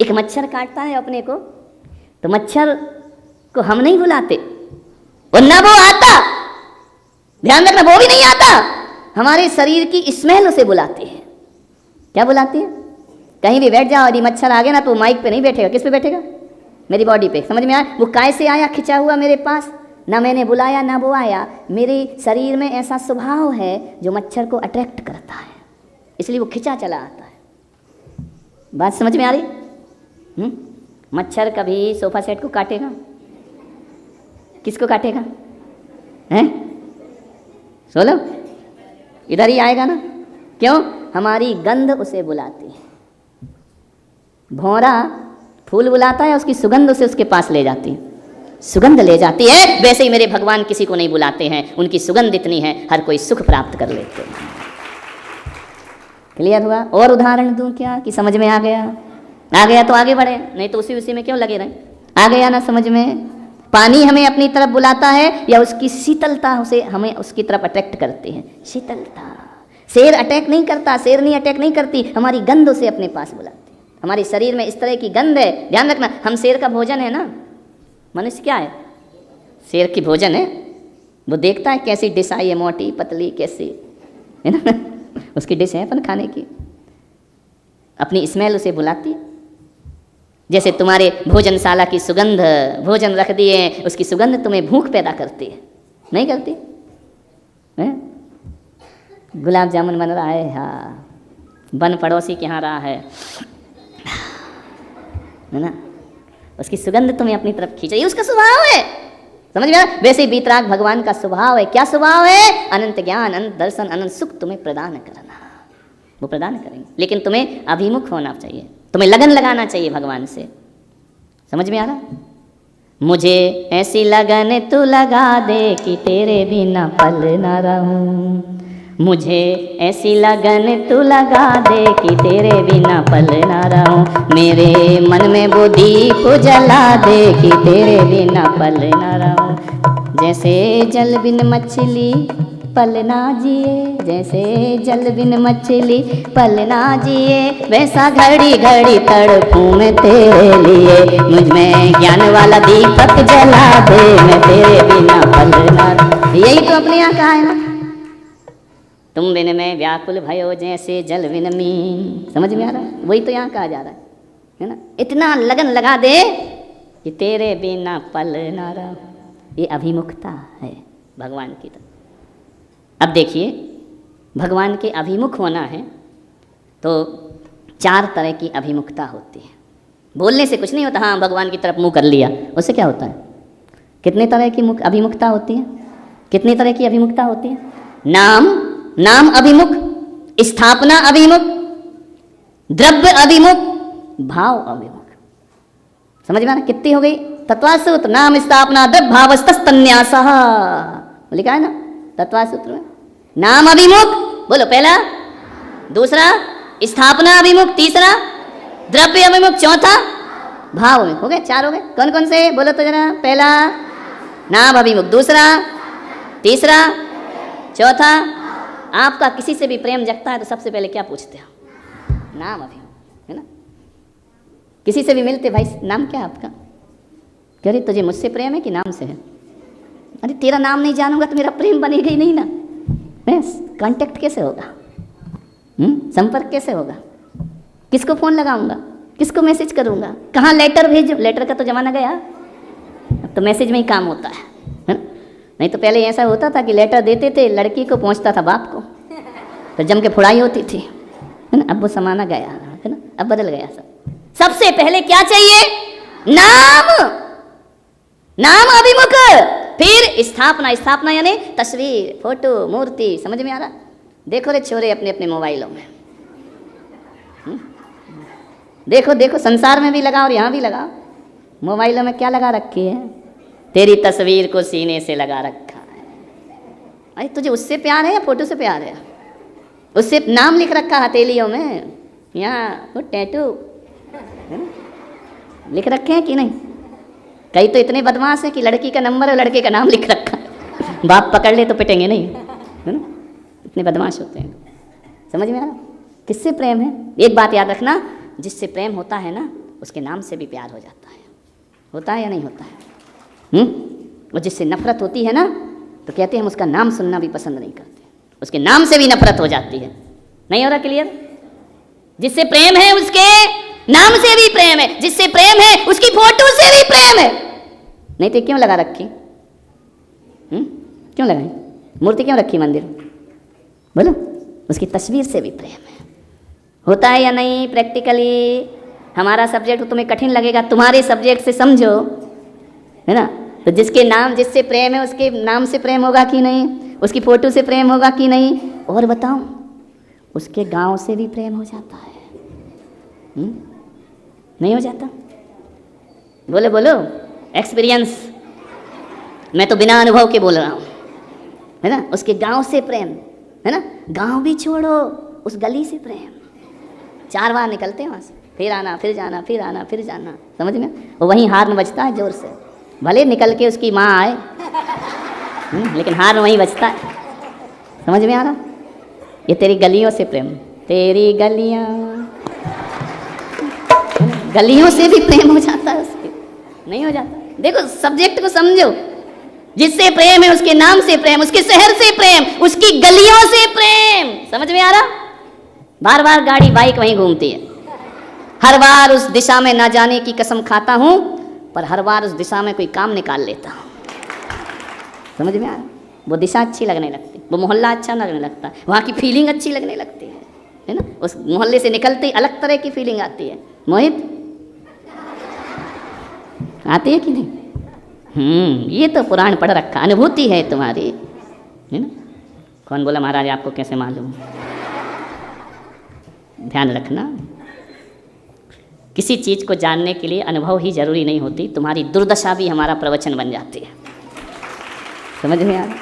एक मच्छर काटता है अपने को, तो मच्छर को हम नहीं बुलाते, और ना वो आता, ध्यान रखना, वो भी नहीं आता, हमारे शरीर की स्मेल उसे बुलाते हैं। क्या बुलाती है? कहीं भी बैठ जाओ, यदि मच्छर आ गया ना तो माइक पे नहीं बैठेगा, किस पे बैठेगा? मेरी बॉडी पे। समझ में आया? वो काय से आया खिंचा हुआ मेरे पास, ना मैंने बुलाया ना वो आया, मेरे शरीर में ऐसा स्वभाव है जो मच्छर को अट्रैक्ट करता है, इसलिए वो खिंचा चला आता है। बात समझ में आ रही? मच्छर कभी सोफा सेट को काटेगा? किसको काटेगा? हैं? सोलो, इधर ही आएगा ना। क्यों? हमारी गंध उसे बुलाती है। भौरा फूल बुलाता है, उसकी सुगंध उसे उसके पास ले जाती है, सुगंध ले जाती है। वैसे ही मेरे भगवान किसी को नहीं बुलाते हैं, उनकी सुगंध इतनी है हर कोई सुख प्राप्त कर लेते हैं। क्लियर हुआ? और उदाहरण दूं क्या कि समझ में आ गया? आ गया तो आगे बढ़े, नहीं तो उसी में क्यों लगे रहे? आ गया ना समझ में? पानी हमें अपनी तरफ बुलाता है या उसकी शीतलता उसे हमें उसकी तरफ अट्रैक्ट करती है? शीतलता। शेर अटैक नहीं करता, शेरनी अटैक नहीं करती, हमारी गंध उसे अपने पास बुलाती है। हमारे शरीर में इस तरह की गंध है, ध्यान रखना। हम शेर का भोजन है ना, मनुष्य क्या है? शेर की भोजन है। वो देखता है कैसी डिश आई है, मोटी पतली कैसी है ना, उसकी डिश है अपन खाने की, अपनी स्मेल उसे बुलाती है। जैसे तुम्हारे भोजनशाला की सुगंध, भोजन रख दिए, उसकी सुगंध तुम्हें भूख पैदा करती है, नहीं करती है? गुलाब जामुन बन रहा है, हाँ, बन पड़ोसी के यहाँ रहा है ना, उसकी सुगंध तुम्हें अपनी तरफ खींच रही है, उसका स्वभाव है। समझ में? वैसे ही वीतराग भगवान का स्वभाव है। क्या स्वभाव है? अनंत ज्ञान, अनंत दर्शन, अनंत सुख तुम्हें प्रदान करना, वो प्रदान करेंगे, लेकिन तुम्हें अभिमुख होना चाहिए, तुम्हें लगन लगाना चाहिए भगवान से। समझ में आ रहा? मुझे ऐसी लगन तू लगा दे कि तेरे बिना पल ना रहूं, मुझे ऐसी लगन तू लगा दे कि तेरे बिना पल ना रहूं, मेरे मन में वो दीप जला दे कि तेरे बिना पल ना रहूं। जैसे जल बिन मछली पल ना जिए, जैसे जल बिन मछली पल ना जिए, वैसा घड़ी घड़ी तड़पूं मैं तेरे लिए, मुझ में ज्ञान वाला दीपक जला दे, मैं तेरे बिना पल ना रहूं। यही तो अपने यहाँ कहा है ना, तुम बिन में व्याकुल भयो जैसे जल बिन मीन। समझ में आ रहा है? वही तो यहाँ कहा जा रहा है ना, इतना लगन लगा दे कि तेरे बिना पल ना रहो। ये अभिमुखता है भगवान की तरफ। अब देखिए, भगवान के अभिमुख होना है तो 4 तरह की अभिमुखता होती है। बोलने से कुछ नहीं होता, हाँ भगवान की तरफ मुँह कर लिया, उससे क्या होता है? कितने तरह की अभिमुखता होती है? कितनी तरह की अभिमुखता होती है? नाम अभिमुख, स्थापना अभिमुख, द्रव्य अभिमुख, भाव अभिमुख। समझ में आ रहा? कितनी हो गई? तत्वासूत्र, नाम स्थापना द्रव्य भावस्तन्यासः, लिखा है ना तत्वासूत्र में। नाम अभिमुख, बोलो पहला, दूसरा स्थापना अभिमुख, तीसरा द्रव्य अभिमुख, चौथा भाव अभिमुख। हो गए? 4 हो गए। कौन कौन से बोलो तो जरा? पहला नाम अभिमुख, दूसरा, तीसरा, चौथा। आपका किसी से भी प्रेम जगता है तो सबसे पहले क्या पूछते हो? नाम अभिमुख, है ना? किसी से भी मिलते, भाई नाम क्या है आपका? कह रही तुझे मुझसे प्रेम है कि नाम से है? अरे तेरा नाम नहीं जानूंगा तो मेरा प्रेम बनेगा ही नहीं ना, कांटेक्ट कैसे होगा? संपर्क कैसे होगा? किसको फ़ोन लगाऊंगा? किसको मैसेज करूंगा? कहाँ लेटर भेजूं? लेटर का तो ज़माना गया, अब तो मैसेज में ही काम होता है। नहीं तो पहले ऐसा होता था कि लेटर देते थे, लड़की को पहुंचता था बाप को, तो जम के फुड़ाई होती थी, है ना? अब वो समाना गया है ना, अब बदल गया सब। सबसे पहले क्या चाहिए? नाम अभिमुख, फिर स्थापना। स्थापना यानी तस्वीर, फोटो, मूर्ति। समझ में आ रहा? देखो रे छोरे अपने अपने मोबाइलों में, देखो देखो, संसार में भी लगाओ और यहाँ भी लगाओ। मोबाइलों में क्या लगा रखी है? तेरी तस्वीर को सीने से लगा रखा है। अरे तुझे उससे प्यार है या फोटो से प्यार है? उससे नाम लिख रखा हथेलियों में, यहाँ वो टैटू है ना, लिख रखे हैं कि नहीं? कई तो इतने बदमाश हैं कि लड़की का नंबर और लड़के का नाम लिख रखा है, बाप पकड़ ले तो पिटेंगे नहीं, है ना? इतने बदमाश होते हैं। समझ में आ रहा? किससे प्रेम है? एक बात याद रखना, जिससे प्रेम होता है ना उसके नाम से भी प्यार हो जाता है। होता है या नहीं होता है? और जिससे नफरत होती है ना, तो कहते हैं हम उसका नाम सुनना भी पसंद नहीं करते, उसके नाम से भी नफरत हो जाती है। नहीं हो रहा क्लियर? जिससे प्रेम है उसके नाम से भी प्रेम है, जिससे प्रेम है उसकी फोटो से भी प्रेम है। नहीं तो क्यों लगा रखी? क्यों लगाई मूर्ति, क्यों रखी मंदिर? बोलो। उसकी तस्वीर से भी प्रेम है। होता है या नहीं? प्रैक्टिकली हमारा सब्जेक्ट तुम्हें कठिन लगेगा, तुम्हारे सब्जेक्ट से समझो, है ना? तो जिसके नाम, जिससे प्रेम है उसके नाम से प्रेम होगा कि नहीं? उसकी फोटो से प्रेम होगा कि नहीं? और बताऊं, उसके गांव से भी प्रेम हो जाता है। नहीं हो जाता? बोलो बोलो, एक्सपीरियंस, मैं तो बिना अनुभव के बोल रहा हूं, है ना? उसके गांव से प्रेम, है ना? गांव भी छोड़ो, उस गली से प्रेम। 4 बार निकलते हैं वहां से, फिर आना, फिर जाना, फिर आना, फिर जाना, समझ में? वो वहीं हार्न बजता है जोर से, भले निकल के उसकी माँ आए, लेकिन हार्न वहीं बजता है। समझ में आ रहा? ये तेरी गलियों से प्रेम, तेरी गलियां, गलियों से भी प्रेम हो जाता है उसके। नहीं हो जाता? देखो सब्जेक्ट को समझो। जिससे प्रेम है उसके नाम से प्रेम, उसके शहर से प्रेम, उसकी गलियों से प्रेम। समझ में आ रहा? बार बार गाड़ी बाइक वहीं घूमती है, हर बार उस दिशा में ना जाने की कसम खाता हूं, पर हर बार उस दिशा में कोई काम निकाल लेता हूं। समझ में आ रहा? वो दिशा अच्छी लगने लगती, वो मोहल्ला अच्छा लगने लगता, वहाँ की फीलिंग अच्छी लगने लगती है ना? उस मोहल्ले से निकलते ही अलग तरह की फीलिंग आती है। मोहित, आती है कि नहीं? ये तो पुराण पढ़ रखा, अनुभूति है तुम्हारी, है ना? कौन बोला महाराज आपको कैसे मालूम? ध्यान रखना, किसी चीज को जानने के लिए अनुभव ही जरूरी नहीं होती, तुम्हारी दुर्दशा भी हमारा प्रवचन बन जाती है। समझ में आ रहा?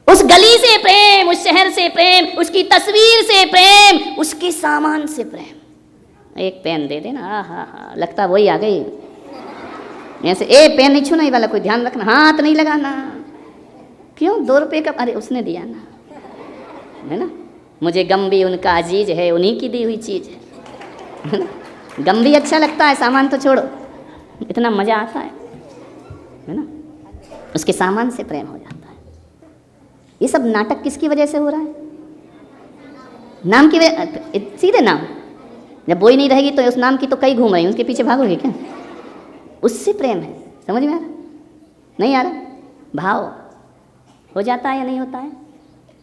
उस गली से प्रेम, उस शहर से प्रेम, उसकी तस्वीर से प्रेम, उसके सामान से प्रेम। एक पेन दे देना, हा, लगता वही आ गई ऐसे। पेन नहीं छूना वाला, कोई ध्यान रखना, हाथ नहीं लगाना। क्यों? 2 रुपये का, अरे उसने दिया ना, है ना? मुझे गम भी उनका अजीज है, उन्हीं की दी हुई चीज है ना? गम भी अच्छा लगता है, सामान तो छोड़ो, इतना मजा आता है ना? उसके सामान से प्रेम हो जाता है। ये सब नाटक किसकी वजह से हो रहा है? नाम की वजह, सीधे नाम। जब वो ही नहीं रहेगी तो उस नाम की तो कई घूम रही हैं, उसके पीछे भागोगे क्या? उससे प्रेम है। समझ में आ रहा? नहीं आ रहा? भाव हो जाता है या नहीं होता है?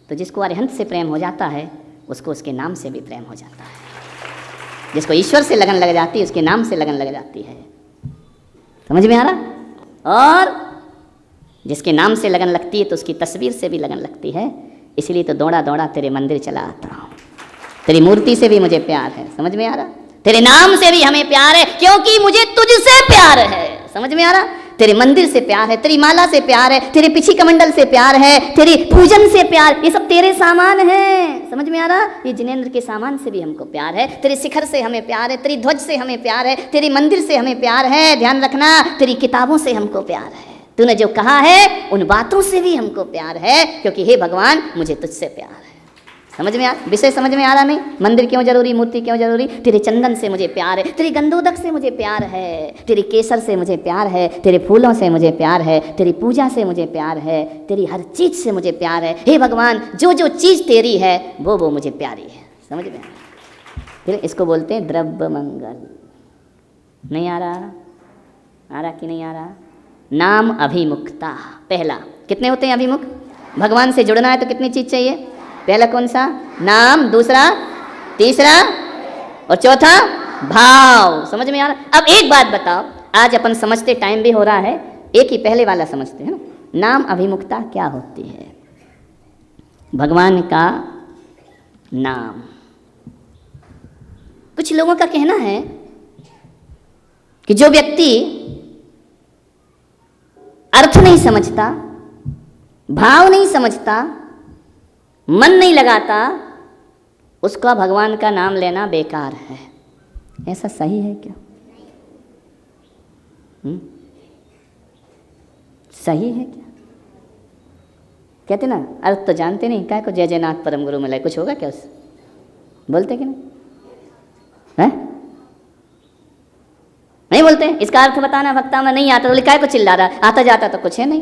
तो जिसको अरिहंत से प्रेम हो जाता है, उसको उसके नाम से भी प्रेम हो जाता है। जिसको ईश्वर से लगन लग जाती है, उसके नाम से लगन लग जाती है। समझ में आ रहा? और जिसके नाम से लगन लगती है तो उसकी तस्वीर से भी लगन लगती है। इसलिए तो दौड़ा दौड़ा तेरे मंदिर चला आता हूँ, तेरी मूर्ति से भी मुझे प्यार है। समझ में आ रहा? तेरे नाम से भी हमें प्यार है, क्योंकि मुझे तुझसे प्यार है। समझ में आ रहा? तेरे मंदिर से प्यार है, तेरी माला से प्यार है, तेरे पिछी कमंडल से प्यार है, तेरी पूजन से प्यार, ये सब तेरे सामान है। समझ में आ रहा? ये जिनेंद्र के सामान से भी हमको प्यार है, तेरे शिखर से हमें प्यार है, तेरी ध्वज से हमें प्यार है, तेरे मंदिर से हमें प्यार है। ध्यान रखना, तेरी किताबों से हमको प्यार है, तूने जो कहा है उन बातों से भी हमको प्यार है, क्योंकि हे भगवान मुझे तुझसे प्यार है। समझ में आ? विषय समझ में आ रहा? नहीं? मंदिर क्यों जरूरी, मूर्ति क्यों जरूरी? तेरे चंदन से मुझे प्यार है, तेरी गंधोदक से मुझे प्यार है, तेरी केसर से मुझे प्यार है, तेरे फूलों से मुझे प्यार है, तेरी पूजा से मुझे प्यार है, तेरी हर चीज से मुझे प्यार है। हे भगवान, जो जो चीज तेरी है वो मुझे प्यारी है। समझ में? फिर इसको बोलते हैं द्रव्य मंगल। नहीं आ रहा? आ रहा कि नहीं आ रहा? नाम अभिमुखता। पहला, कितने होते हैं अभिमुख? भगवान से जुड़ना है तो कितनी चीज चाहिए? पहला कौन सा? नाम, दूसरा, तीसरा और चौथा भाव। समझ में आ रहा? अब एक बात बताओ, आज अपन समझते, टाइम भी हो रहा है, एक ही पहले वाला समझते हैं ना। नाम अभिमुखता क्या होती है? भगवान का नाम। कुछ लोगों का कहना है कि जो व्यक्ति अर्थ नहीं समझता, भाव नहीं समझता, मन नहीं लगाता, उसका भगवान का नाम लेना बेकार है। ऐसा सही है क्या? सही है क्या? कहते ना, अर्थ तो जानते नहीं, क्या को जय जयनाथ परम गुरु मिले, कुछ होगा क्या उससे? बोलते कि नहीं? है? नहीं बोलते इसका अर्थ बताना वक्ता में नहीं आता, तो लिखा है को चिल्ला रहा, आता जाता तो कुछ है नहीं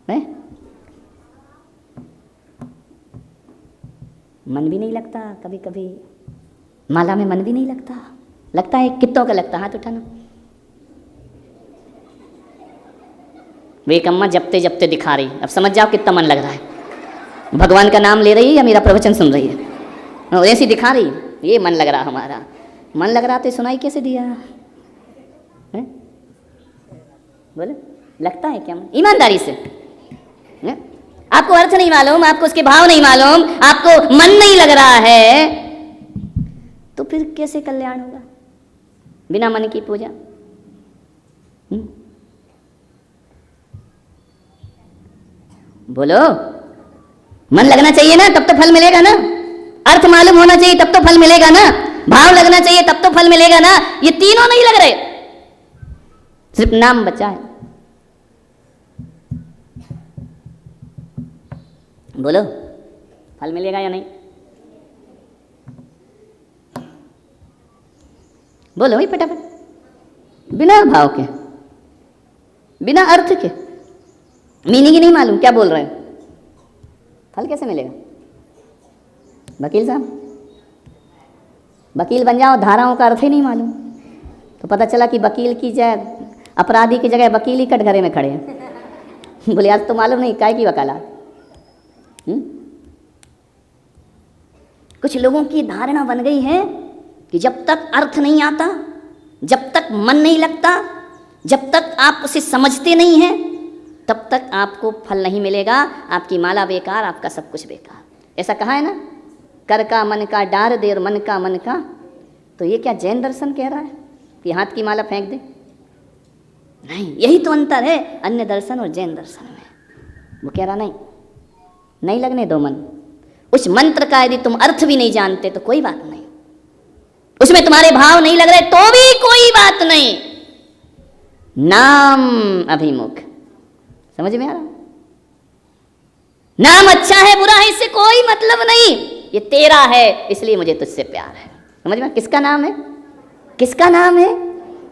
है? मन भी नहीं लगता कभी कभी, माला में मन भी नहीं लगता, लगता है कितनों का लगता, हाथ उठाना। वे एक अम्मा जपते जपते दिखा रही, अब समझ जाओ कितना मन लग रहा है, भगवान का नाम ले रही है या मेरा प्रवचन सुन रही है, ऐसी दिखा रही, ये मन लग रहा हमारा, मन लग रहा तो सुनाई कैसे दिया है? बोले लगता है क्या? ईमानदारी से है? आपको अर्थ नहीं मालूम, आपको उसके भाव नहीं मालूम, आपको मन नहीं लग रहा है, तो फिर कैसे कल्याण होगा बिना मन की पूजा? बोलो, मन लगना चाहिए ना, तब तो फल मिलेगा ना, अर्थ मालूम होना चाहिए तब तो फल मिलेगा ना, भाव लगना चाहिए तब तो फल मिलेगा ना। ये तीनों नहीं लग रहे, सिर्फ नाम बचा है। बोलो फल मिलेगा या नहीं? बोलो भाई फटाफट, बिना भाव के, बिना अर्थ के, मीनिंग ही नहीं मालूम क्या बोल रहे हैं, फल कैसे मिलेगा? वकील साहब, वकील बन जाओ, धाराओं का अर्थ ही नहीं मालूम, तो पता चला कि वकील की जगह, अपराधी की जगह वकील ही कटघरे में खड़े हैं। बोले आज तो मालूम नहीं काय की वकालत। कुछ लोगों की धारणा बन गई है कि जब तक अर्थ नहीं आता, जब तक मन नहीं लगता, जब तक आप उसे समझते नहीं हैं, तब तक आपको फल नहीं मिलेगा, आपकी माला बेकार, आपका सब कुछ बेकार। ऐसा कहा है ना, कर का मन का डार दे और मन का। तो ये क्या जैन दर्शन कह रहा है कि हाथ की माला फेंक दे? नहीं, यही तो अंतर है अन्य दर्शन और जैन दर्शन में। वो कह रहा नहीं लगने दो मन। उस मंत्र का यदि तुम अर्थ भी नहीं जानते तो कोई बात नहीं, उसमें तुम्हारे भाव नहीं लग रहे तो भी कोई बात नहीं। नाम अभिमुख, समझ में आ रहा? नाम अच्छा है बुरा है इससे कोई मतलब नहीं, ये तेरा है इसलिए मुझे तुझसे प्यार है। समझ में? किसका नाम है? किसका नाम है?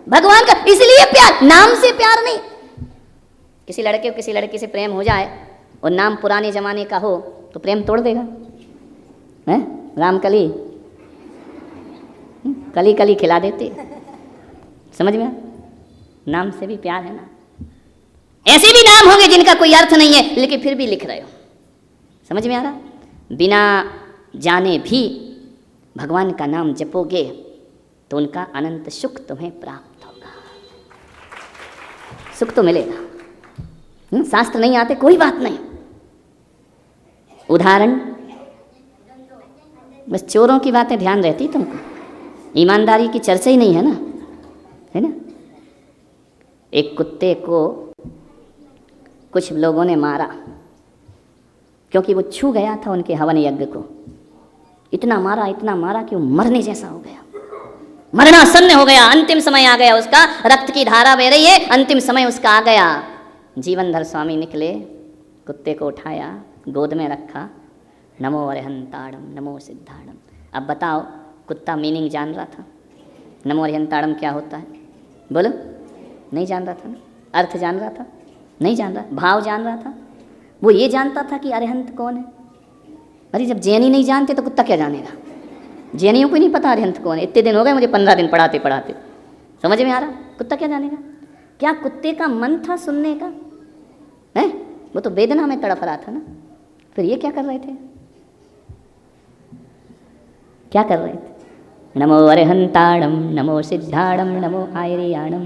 भगवान का, इसलिए प्यार, नाम से प्यार नहीं। किसी लड़के को किसी लड़की से प्रेम हो जाए और नाम पुराने जमाने का हो तो प्रेम तोड़ देगा, हैं? रामकली कली कली खिला देते। समझ में? नाम से भी प्यार है ना। ऐसे भी नाम होंगे जिनका कोई अर्थ नहीं है लेकिन फिर भी लिख रहे हो। समझ में आ रहा? बिना जाने भी भगवान का नाम जपोगे तो उनका अनंत सुख तुम्हें प्राप्त होगा, सुख तो मिलेगा। शास्त्र नहीं आते कोई बात नहीं। उदाहरण, बस चोरों की बातें ध्यान रहती तुमको, ईमानदारी की चर्चा ही नहीं है ना, है ना। एक कुत्ते को कुछ लोगों ने मारा क्योंकि वो छू गया था उनके हवन यज्ञ को। इतना मारा कि वो मरने जैसा हो गया, मरणासन्न हो गया, अंतिम समय आ गया उसका, रक्त की धारा बह रही है, अंतिम समय उसका आ गया। जीवनधर स्वामी निकले, कुत्ते को उठाया, गोद में रखा, नमो अरिहंताड़म नमो सिद्धाड़म। अब बताओ, कुत्ता मीनिंग जान रहा था? नमो अरिहंताड़म क्या होता है? बोलो, नहीं जान रहा था ना। अर्थ जान रहा था? नहीं जान रहा। भाव जान रहा था? वो ये जानता था कि अरिहंत कौन है। अरे जब जैनी नहीं जानते तो कुत्ता क्या जानेगा? जैनियों को नहीं पता अरिहंत कौन है। इतने दिन हो गए मुझे, 15 दिन पढ़ाते पढ़ाते। समझ में आ रहा? कुत्ता क्या जानेगा? क्या कुत्ते का मन था सुनने का? है? वो तो वेदना में तड़प रहा था ना। फिर ये क्या कर रहे थे? क्या कर रहे थे? नमो अरिहंताड़म नमो सिद्धाड़म नमो आयरियाणम।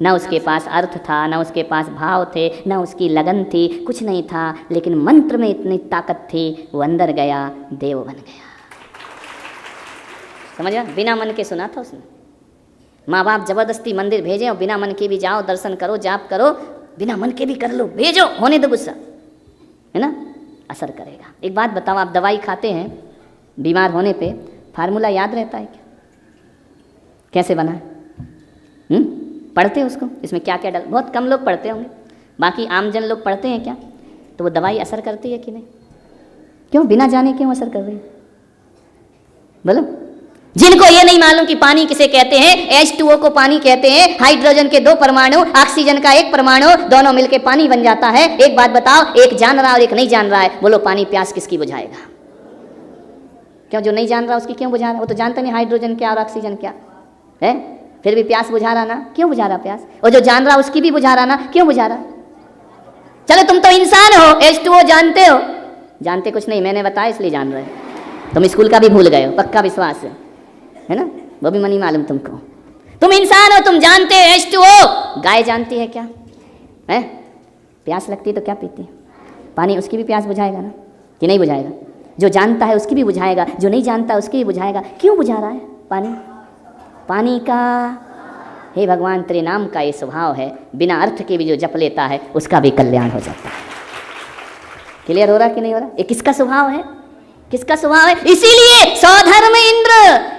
ना उसके पास अर्थ था, ना उसके पास भाव थे, ना उसकी लगन थी, कुछ नहीं था, लेकिन मंत्र में इतनी ताकत थी, वो अंदर गया, देव बन गया। समझ गया? बिना मन के सुना था उसने। माँ बाप जबरदस्ती मंदिर भेजे और बिना मन के भी जाओ, दर्शन करो, जाप करो, बिना मन के भी कर लो, भेजो, होने दो गुस्सा, है ना, असर करेगा। एक बात बताओ, आप दवाई खाते हैं बीमार होने पे, फार्मूला याद रहता है क्या? कैसे बना है? पढ़ते हैं उसको, इसमें क्या क्या डाल? बहुत कम लोग पढ़ते होंगे, बाकी आमजन लोग पढ़ते हैं क्या? तो वो दवाई असर करती है कि नहीं? क्यों बिना जाने क्यों असर कर रही है? बोलो, जिनको ये नहीं मालूम कि पानी किसे कहते हैं, H2O को पानी कहते हैं, हाइड्रोजन के 2 परमाणु, ऑक्सीजन का 1 परमाणु, दोनों मिलकर पानी बन जाता है। एक बात बताओ, एक जान रहा और एक नहीं जान रहा है, बोलो पानी प्यास किसकी बुझाएगा? क्यों? जो नहीं जान रहा उसकी क्यों बुझा रहा? वो तो जानता नहीं हाइड्रोजन क्या और ऑक्सीजन क्या है, फिर भी प्यास बुझा रहा ना, क्यों बुझा रहा प्यास? और जो जान रहा उसकी भी बुझा रहा ना, क्यों बुझा रहा? चलो तुम तो इंसान हो, H2O जानते हो? जानते कुछ नहीं, मैंने बताया इसलिए जान रहे हो। तुम स्कूल का भी भूल गए हो, पक्का विश्वास है ना, वो भी नहीं मालूम तुमको। तुम इंसान हो, तुम जानते हो H2O। गाय जानती है क्या है? प्यास लगती है तो क्या पीती है? पानी। उसकी भी प्यास बुझाएगा ना कि नहीं बुझाएगा? जो जानता है उसकी भी बुझाएगा, जो नहीं जानता उसकी भी बुझाएगा। क्यों बुझा रहा है पानी? पानी का, हे भगवान तेरे नाम का ये स्वभाव है, बिना अर्थ के भी जो जप लेता है उसका भी कल्याण हो जाता है। क्लियर हो रहा कि नहीं हो रहा? ये किसका स्वभाव है? किसका स्वभाव है? इसीलिए सौधर्म इंद्र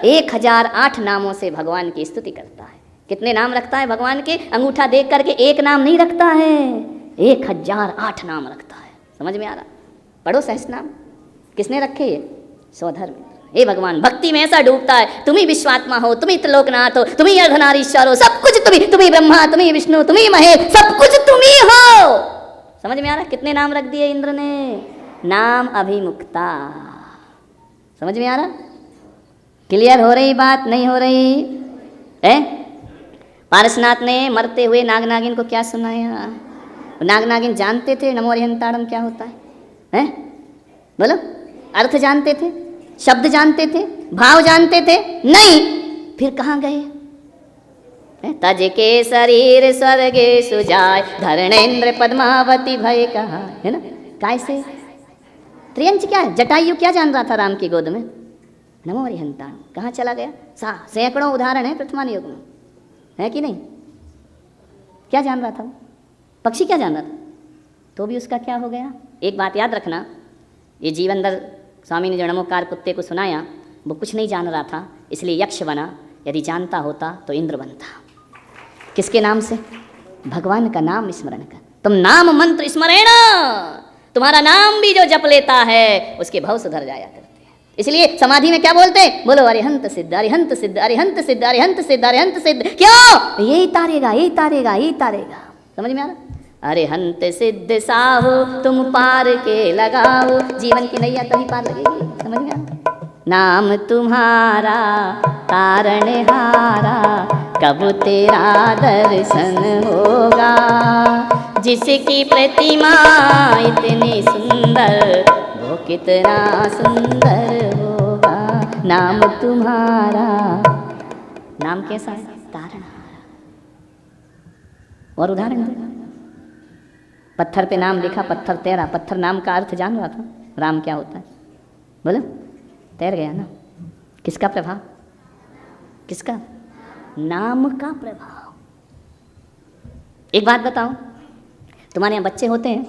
1008 नामों से भगवान की स्तुति करता है। कितने नाम रखता है भगवान के? अंगूठा देख करके एक नाम नहीं रखता है, 1008 नाम रखता है। समझ में आ रहा? पढ़ो सहस्रनाम। किसने रखे ये? सौधर्म इंद्र। हे भगवान, भक्ति में ऐसा डूबता है, तुम ही विश्वात्मा हो, तुम ही त्रिलोकनाथ हो, तुम ही अर्धनारीश्वर हो, सब कुछ तुम ही ब्रह्मा, तुम ही विष्णु, तुम ही महेश, सब कुछ तुम ही हो। समझ में आ रहा? कितने नाम रख दिए इंद्र ने? नाम अभिमुक्ता। समझ में आ रहा? क्लियर हो रही बात? नहीं हो रही है? पारसनाथ ने मरते हुए नाग नागिन को क्या सुनाया? नाग नागिन जानते थे नमो अरिहंताड़म क्या होता है? बोलो, अर्थ जानते थे, शब्द जानते थे, भाव जानते थे? नहीं। फिर कहाँ गए? तज के शरीर स्वर्गे सुजाय, धरणेन्द्र पद्मावती भय कहा, है ना? कैसे? त्रियंच क्या है? जटायु क्या जान रहा था राम की गोद में? नमो अरिहंताण। कहाँ चला गया? सैकड़ों उदाहरण है प्रथमान युग में, है कि नहीं? क्या जान रहा था? पक्षी क्या जान रहा था? तो भी उसका क्या हो गया? एक बात याद रखना, ये जीवनदर स्वामी ने जो नमोकार कुत्ते को सुनाया, वो कुछ नहीं जान रहा था इसलिए यक्ष बना। यदि जानता होता तो इंद्र बनता। किसके नाम से? भगवान का नाम स्मरण कर। तुम नाम मंत्र स्मरण, तुम्हारा नाम भी जो जप लेता है उसके भव सुधर जाया करते हैं। इसलिए समाधि में क्या बोलते हैं? बोलो अरिहंत सिद्ध, अरिहंत सिद्ध, अरिहंत सिद्ध, अरिहंत सिद्ध, अरिहंत सिद्ध। क्यों? यही तारेगा, यही तारेगा, यही तारेगा। समझ में आ रहा? अरिहंत सिद्ध साहू तुम पार के लगाओ, जीवन की नैया तभी पार लगेगी। समझ में आ रहा? नाम तुम्हारा तारणहारा, कब तेरा दर्शन होगा, जिसकी प्रतिमा इतनी सुंदर वो कितना सुंदर होगा। नाम तुम्हारा, नाम कैसा है? तारणहारा। और उदाहरण दो। पत्थर पे नाम लिखा, पत्थर तैरा। पत्थर नाम का अर्थ जान रहा था? राम क्या होता है? बोलो, तैर गया ना। किसका प्रभाव? किसका? नाम का प्रभाव। एक बात बताओ, तुम्हारे यहाँ बच्चे होते हैं,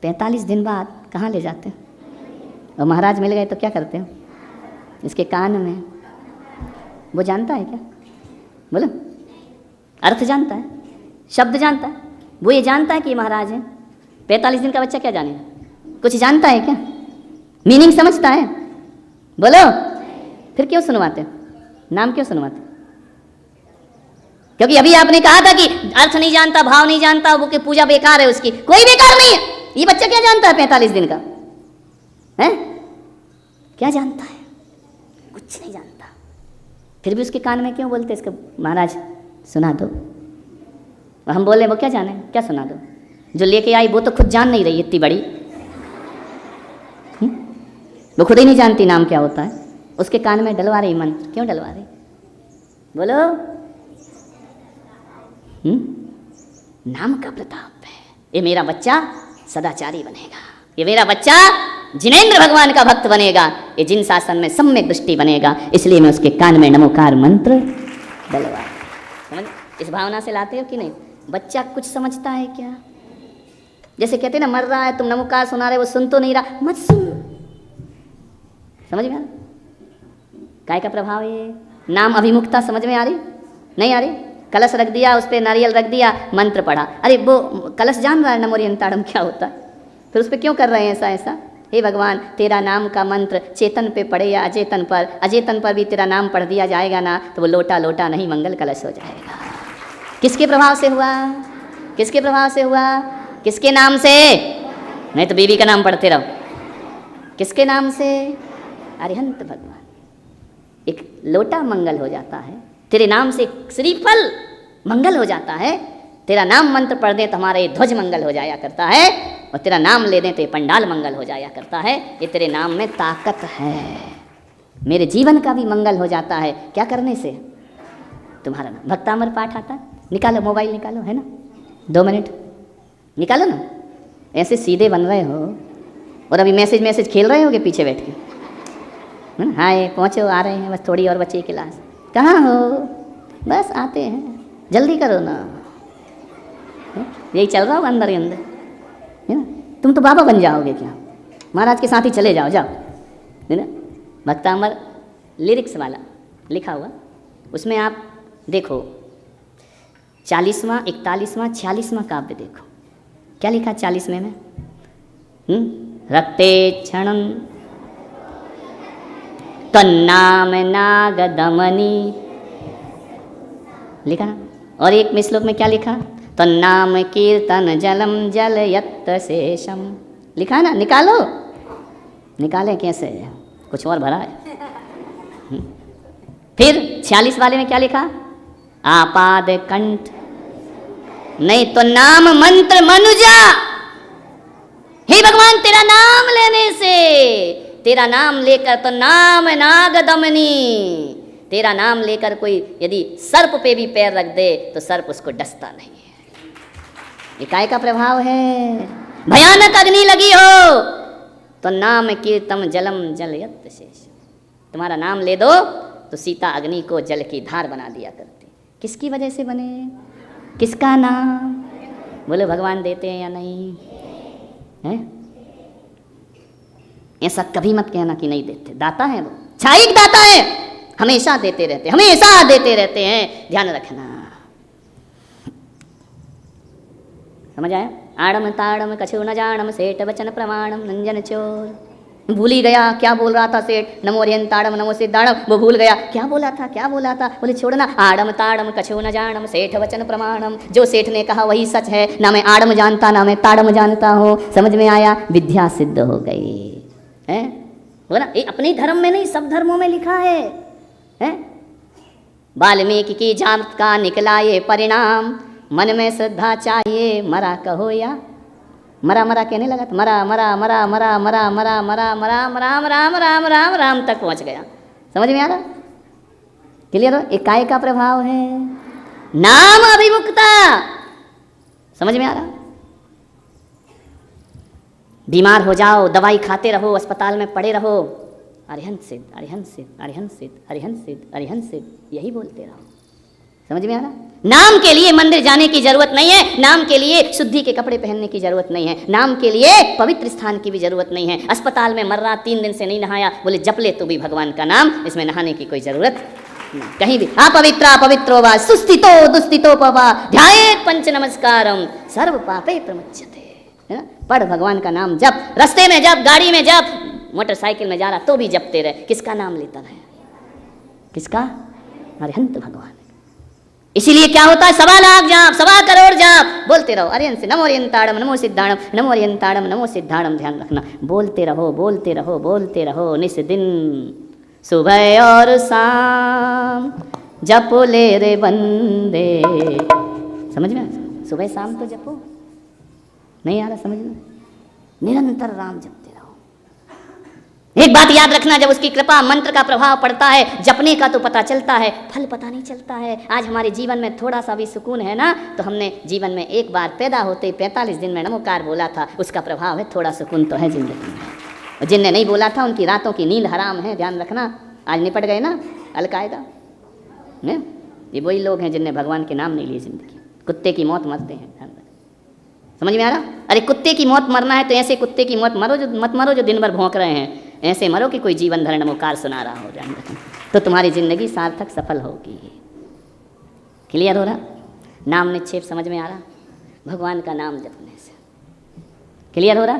45 दिन बाद कहाँ ले जाते हैं? और महाराज मिल गए तो क्या करते हो? इसके कान में। वो जानता है क्या? बोलो, अर्थ जानता है, शब्द जानता है, वो ये जानता है कि ये महाराज है। 45 दिन का बच्चा क्या जानेगा? कुछ जानता है क्या? मीनिंग समझता है? बोलो, फिर क्यों सुनवाते हो? नाम क्यों सुनवाते? क्योंकि अभी आपने कहा था कि अर्थ नहीं जानता, भाव नहीं जानता, वो की पूजा बेकार है उसकी। कोई बेकार नहीं है। ये बच्चा क्या जानता है 45 दिन का? है? क्या जानता है? कुछ नहीं जानता। फिर भी उसके कान में क्यों बोलते इसको? महाराज सुना दो। हम बोले वो क्या जाने, क्या सुना दो? जो लेके आई वो तो खुद जान नहीं रही इतनी बड़ी, वो खुद ही नहीं जानती नाम क्या होता है, उसके कान में डलवा रही मंत्र। क्यों डलवा रही? बोलो। नाम का प्रताप है। ये मेरा बच्चा सदाचारी बनेगा, ये मेरा बच्चा जिनेंद्र भगवान का भक्त बनेगा, ये जिन शासन में सम्यक दृष्टि बनेगा, इसलिए मैं उसके कान में नमोकार मंत्र डलवा। समझ? इस भावना से लाते हो कि नहीं? बच्चा कुछ समझता है क्या? जैसे कहते ना, मर रहा है तुम नमोकार सुना रहे, वो सुन तो नहीं रहा, मत सुन। समझ में आ रहा? काय का प्रभाव है? नाम अभिमुखता। समझ में आ रही? नहीं आ रही? कलश रख दिया, उस पर नारियल रख दिया, मंत्र पढ़ा। अरे वो कलश जान रहा है नमो अरिहंताड़म क्या होता है, फिर उस पर क्यों कर रहे हैं ऐसा ऐसा? हे भगवान, तेरा नाम का मंत्र चेतन पे पड़े या अचेतन पर भी तेरा नाम पढ़ दिया जाएगा ना, तो वो लोटा लोटा नहीं मंगल कलश हो जाएगा। किसके प्रभाव से हुआ? किसके प्रभाव से हुआ? किसके नाम से? नहीं तो बीवी का नाम पढ़ते रहो। किसके नाम से? अरिहंत भगवान। एक लोटा मंगल हो जाता है, तेरे नाम से श्रीफल मंगल हो जाता है। तेरा नाम मंत्र पढ़ दें तो हमारा ये ध्वज मंगल हो जाया करता है, और तेरा नाम ले दें तो ये पंडाल मंगल हो जाया करता है। ये तेरे नाम में ताकत है। मेरे जीवन का भी मंगल हो जाता है। क्या करने से? तुम्हारा नाम। भक्तामर पाठ आता है, निकालो मोबाइल निकालो, है ना, 2 मिनट निकालो ना। ऐसे सीधे बन रहे हो और अभी मैसेज खेल रहे होगे पीछे बैठ के, है ना। हाय पहुँचो, आ रहे हैं, बस थोड़ी और बची क्लास। कहाँ हो? बस आते हैं, जल्दी करो ना। यही चल रहा हो अंदर ही अंदर, है ना। तुम तो बाबा बन जाओगे क्या? महाराज के साथ ही चले जाओ, जाओ, है ना। भक्तामर लिरिक्स वाला लिखा हुआ, उसमें आप देखो 40वां, 41वां, 46वां काव्य देखो क्या लिखा 40वें में। रक्ते क्षणं तन्नाम नाग दमनी लिखा ना। और एक में श्लोक में क्या लिखा? तन्नाम कीर्तन जलम जल यत्त शेषम लिखा ना। निकालो, निकालें कैसे? कुछ और भरा है। फिर 46 वाले में क्या लिखा? आपाद कंठ, नहीं तो नाम मंत्र मनुजा। हे भगवान, तेरा नाम लेने से, तेरा नाम लेकर तो नाम नाग दमनी, तेरा नाम लेकर कोई यदि सर्प पे भी पैर रख दे तो सर्प उसको डसता नहीं है। ये काय का प्रभाव है? भयानक अग्नि लगी हो तो नाम कीर्तम जलम जलयत शेष, तुम्हारा नाम ले दो तो सीता अग्नि को जल की धार बना दिया करती। किसकी वजह से बने? किसका नाम? बोले भगवान देते हैं या नहीं है? ऐसा कभी मत कहना कि नहीं देते, दाता है वो, छाईक दाता है, हमेशा देते रहते, हमेशा देते रहते हैं, ध्यान रखना। समझ आया? आड़म ताड़म कछु न जानम सेठ वचन प्रमाणम नंजन चोर। भूल ही गया क्या बोल रहा था सेठ, नमो ताड़म नमो सिद्धाड़म, वो भूल गया क्या बोला था, क्या बोला था। बोले छोड़ना, आड़म ताड़म कछु न जानम सेठ वचन प्रमाणम, जो सेठ ने कहा वही सच है, ना मैं आड़म जानता ना मैं ताड़म जानता हूँ। समझ में आया? विद्या सिद्ध हो गई है। बोला ये अपने धर्म में नहीं, सब धर्मों में लिखा है? वाल्मीकि की जात का निकला ये परिणाम, मन में श्रद्धा चाहिए, मरा कहो या मरा मरा कहने लगा तो मरा मरा मरा मरा मरा मरा मरा मरा राम राम राम राम राम तक पहुंच गया। समझ में आ रहा? क्लियर हो? एक काय का प्रभाव है, नाम अभिमुखता। समझ में आ रहा? बीमार हो जाओ, दवाई खाते रहो, अस्पताल में पड़े रहो, अरिहंत सिद्ध अरिहंत सिद्ध अरिहंत सिद्ध अरिहंत सिद्ध अरिहंत सिद्ध, यही बोलते रहो। समझ में आ रहा? नाम के लिए मंदिर जाने की जरूरत नहीं है, नाम के लिए शुद्धि के कपड़े पहनने की जरूरत नहीं है, नाम के लिए पवित्र स्थान की भी जरूरत नहीं है। अस्पताल में मर रहा, 3 दिन से नहीं नहाया, बोले जप ले तो भी भगवान का नाम, इसमें नहाने की कोई जरूरत नहीं। कहीं भी अपवित्रा पवित्रो वा सुस्थितो दुस्थितो पवा ध्यायेत पंच नमस्कारम सर्व पापे प्रमुच्यते, है ना। पढ़ भगवान का नाम, जप, रास्ते में जप, गाड़ी में जप, मोटरसाइकिल में जा रहा तो भी जपते रहे। किसका नाम लेता रहे? किसका? अरिहंत भगवान। इसीलिए क्या होता है? 1.25 लाख जाप, 1.25 करोड़ जाप बोलते रहो। अरिहंत से नमो अरिहंताड़म नमो सिद्धाड़म नमो अरिहंताड़म नमो सिद्धाड़म, ध्यान रखना, बोलते रहो बोलते रहो बोलते रहो, निस दिन सुबह और शाम जपो ले रे बंदे। समझ में? सुबह शाम तो जपो, नहीं आ रहा समझ में? निरंतर राम जपते रहो। एक बात याद रखना, जब उसकी कृपा मंत्र का प्रभाव पड़ता है, जपने का तो पता चलता है, फल पता नहीं चलता है। आज हमारे जीवन में थोड़ा सा भी सुकून है ना, तो हमने जीवन में एक बार पैदा होते 45 दिन में नमोकार बोला था, उसका प्रभाव है, थोड़ा सुकून तो है जिंदगी में। और जिनने नहीं बोला था उनकी रातों की नींद हराम है, ध्यान रखना। आज निपट गए ना अलकायदा, ये वही लोग हैं जिनने भगवान के नाम नहीं लिए जिंदगी। कुत्ते की मौत मरते हैं, ध्यान रखना। समझ में आ रहा? अरे कुत्ते की मौत मरना है तो ऐसे कुत्ते की मौत मत मरो जो दिन भर भौंक रहे हैं, ऐसे मरो कि कोई जीवन भर नमोकार सुना रहा हो, ध्यान रखना, तो तुम्हारी जिंदगी सार्थक सफल होगी। क्लियर हो रहा? नाम निक्षेप समझ में आ रहा? भगवान का नाम जपने से क्लियर हो रहा?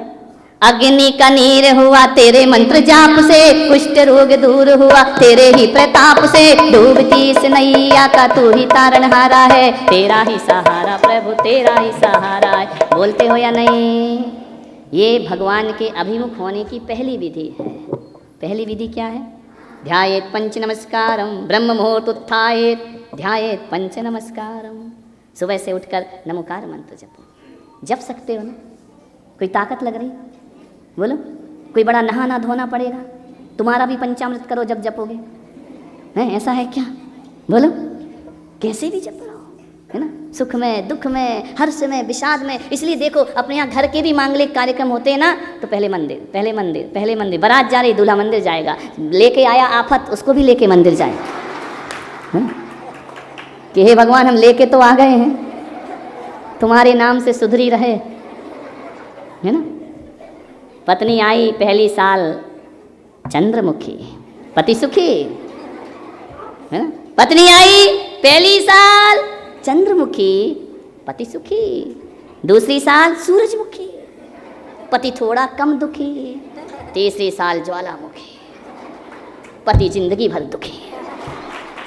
अग्नि का नीर हुआ तेरे मंत्र जाप से, कुष्ठ रोग दूर हुआ तेरे ही प्रताप से। डूबती इस नैया का तू ही तारणहारा है, तेरा ही सहारा प्रभु तेरा ही सहारा है। बोलते हो या नहीं? ये भगवान के अभिमुख होने की पहली विधि है। पहली विधि क्या है? ध्यायेत पंच नमस्कारम ब्रह्म मुहूर्त उत्थायेत, ध्यायेत पंच नमस्कारम। सुबह से उठकर नमोकार मंत्र जपो। जप सकते हो ना? कोई ताकत लग रही? बोलो। कोई बड़ा नहाना धोना पड़ेगा? तुम्हारा भी पंचामृत करो जब जपोगे, हैं? ऐसा है क्या? बोलो। कैसे भी जप रहो, है ना? सुख में, दुख में, हर्ष में, विषाद में। इसलिए देखो अपने यहाँ घर के भी मांगलिक कार्यक्रम होते हैं ना, तो पहले मंदिर, पहले मंदिर, पहले मंदिर। बारात जा रही, दूल्हा मंदिर जाएगा, लेके आया आफत, उसको भी लेके मंदिर जाएगा कि हे भगवान हम लेके तो आ गए हैं, तुम्हारे नाम से सुधरी रहे, है ना? पत्नी आई पहली साल चंद्रमुखी, पति सुखी, है ना? पत्नी आई पहली साल चंद्रमुखी, पति सुखी। दूसरी साल सूरजमुखी, पति थोड़ा कम दुखी। तीसरी साल ज्वालामुखी, पति जिंदगी भर दुखी।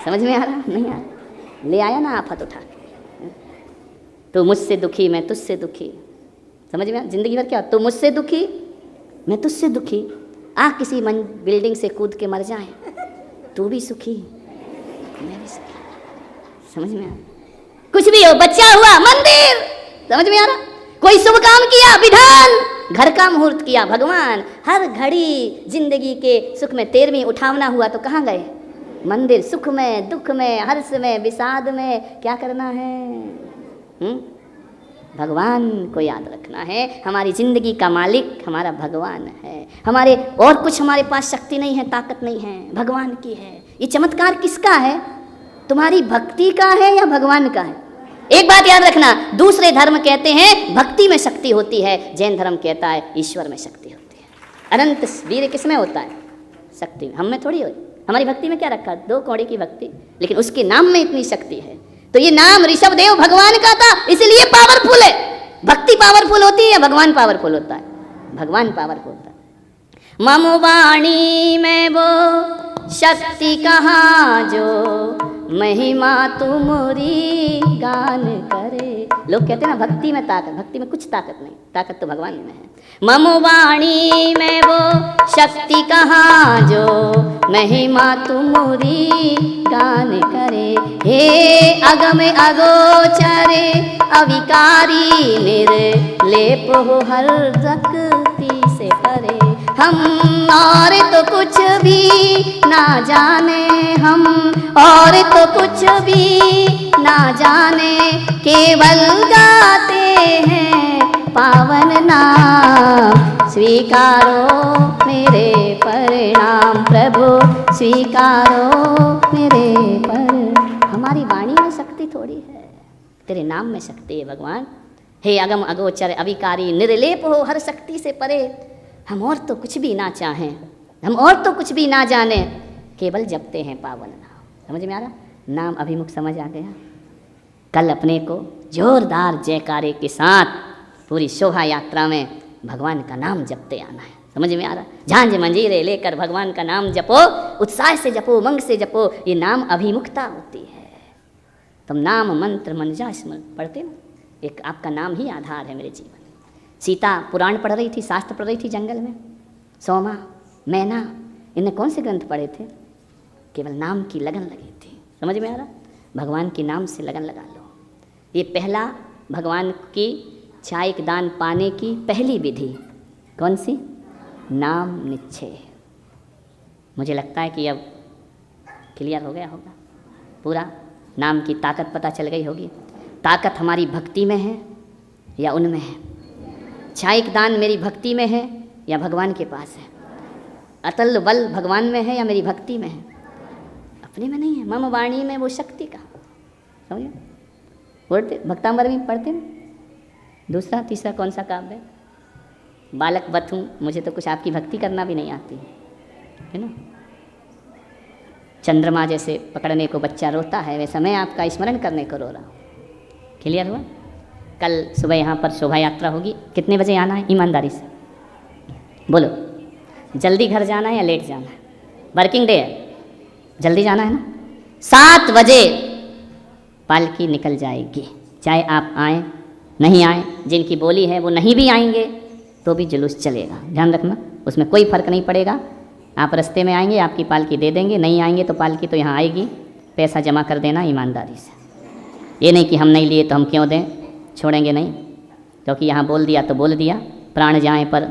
समझ में आ रहा? नहीं आ रहा? ले आया ना आफत उठा के। तो मुझसे दुखी मैं तुझसे दुखी। समझ में आ? जिंदगी भर क्या? तो मुझसे दुखी मैं तुझसे दुखी। किसी बिल्डिंग से कूद के मर जाए, तू भी सुखी मैं भी सुखी। समझ में आ? कुछ भी हो, बच्चा हुआ मंदिर, समझ में आ रहा? कोई शुभ काम किया विधान, घर का मुहूर्त किया भगवान। हर घड़ी जिंदगी के सुख में 13वीं उठावना हुआ तो कहाँ गए? मंदिर। सुख में, दुख में, हर्ष में, विषाद में क्या करना है? भगवान को याद रखना है। हमारी जिंदगी का मालिक हमारा भगवान है। हमारे और कुछ हमारे पास शक्ति नहीं है, ताकत नहीं है, भगवान की है। ये चमत्कार किसका है? तुम्हारी भक्ति का है या भगवान का है? एक बात याद रखना, दूसरे धर्म कहते हैं भक्ति में शक्ति होती है, जैन धर्म कहता है ईश्वर में शक्ति होती है। अनंत वीर किस में होता है? शक्ति में। हम में थोड़ी हो। हमारी भक्ति में क्या रखा? 2 कौड़ी की भक्ति, लेकिन उसके नाम में इतनी शक्ति है। तो ये नाम ऋषभदेव भगवान का था, इसलिए पावरफुल है। भक्ति पावरफुल होती है, भगवान पावरफुल होता है। भगवान पावरफुल होता है। मम वाणी में वो शक्ति कहाँ जो महिमा तुमरी गान करे। लोग कहते हैं ना भक्ति में ताकत, भक्ति में कुछ ताकत नहीं, ताकत तो भगवान में है। मम वाणी में वो शक्ति कहाँ जो महिमा तुमरी गान करे। हे अगम अगोचरे अविकारी निर्लेप हो हर शक्ति से परे। हम और तो कुछ भी ना जाने, हम और तो कुछ भी ना जाने, केवल गाते हैं पावन नाम। स्वीकारो मेरे परिणाम प्रभु, स्वीकारो मेरे पर। हमारी वाणी में शक्ति थोड़ी है, तेरे नाम में शक्ति है भगवान। हे अगम अगोचर अविकारी निर्लेप हो हर शक्ति से परे। हम और तो कुछ भी ना चाहें, हम और तो कुछ भी ना जाने, केवल जपते हैं पावन नाम। समझ में आ रहा? नाम अभिमुख समझ आ गया? कल अपने को जोरदार जयकारे के साथ पूरी शोभा यात्रा में भगवान का नाम जपते आना है। समझ में आ रहा? झांझ मंजीरे लेकर भगवान का नाम जपो, उत्साह से जपो, उमंग से जपो। ये नाम अभिमुखता होती है। तुम नाम मंत्र मनजा स्मरण पढ़ते ना, एक आपका नाम ही आधार है मेरे जीवन। सीता पुराण पढ़ रही थी, शास्त्र पढ़ रही थी जंगल में। सोमा, मैना, इन्हें कौन से ग्रंथ पढ़े थे? केवल नाम की लगन लगी थी। समझ में आ रहा? भगवान के नाम से लगन लगा लो। ये पहला भगवान की चायक दान पाने की पहली विधि कौन सी? नाम निश्चय। मुझे लगता है कि अब क्लियर हो गया होगा पूरा। नाम की ताकत पता चल गई होगी। ताकत हमारी भक्ति में है या उनमें है? चायक दान मेरी भक्ति में है या भगवान के पास है? अतल बल भगवान में है या मेरी भक्ति में है? अपने में नहीं है। मम वाणी में वो शक्ति का, समझे? पढ़ते भक्तांबर में पढ़ते ना। दूसरा तीसरा कौन सा काव्य है? बालक वत हूँ, मुझे तो कुछ आपकी भक्ति करना भी नहीं आती है ना। चंद्रमा जैसे पकड़ने को बच्चा रोता है, वैसा मैं आपका स्मरण करने को रो रहा हूँ। क्लियर हुआ? कल सुबह यहाँ पर शोभा यात्रा होगी। कितने बजे आना है ईमानदारी से? बोलो, जल्दी घर जाना है या लेट जाना है? वर्किंग डे है, जल्दी जाना है ना। 7 बजे पालकी निकल जाएगी, चाहे आप आएँ नहीं आएँ। जिनकी बोली है वो नहीं भी आएंगे तो भी जुलूस चलेगा, ध्यान रखना, उसमें कोई फ़र्क नहीं पड़ेगा। आप रास्ते में आएंगे, आपकी पालकी दे देंगे, नहीं आएंगे तो पालकी तो यहाँ आएगी, पैसा जमा कर देना ईमानदारी से। ये नहीं कि हम नहीं लिए तो हम क्यों दें, छोड़ेंगे नहीं, क्योंकि यहाँ बोल दिया तो बोल दिया, प्राण जाए पर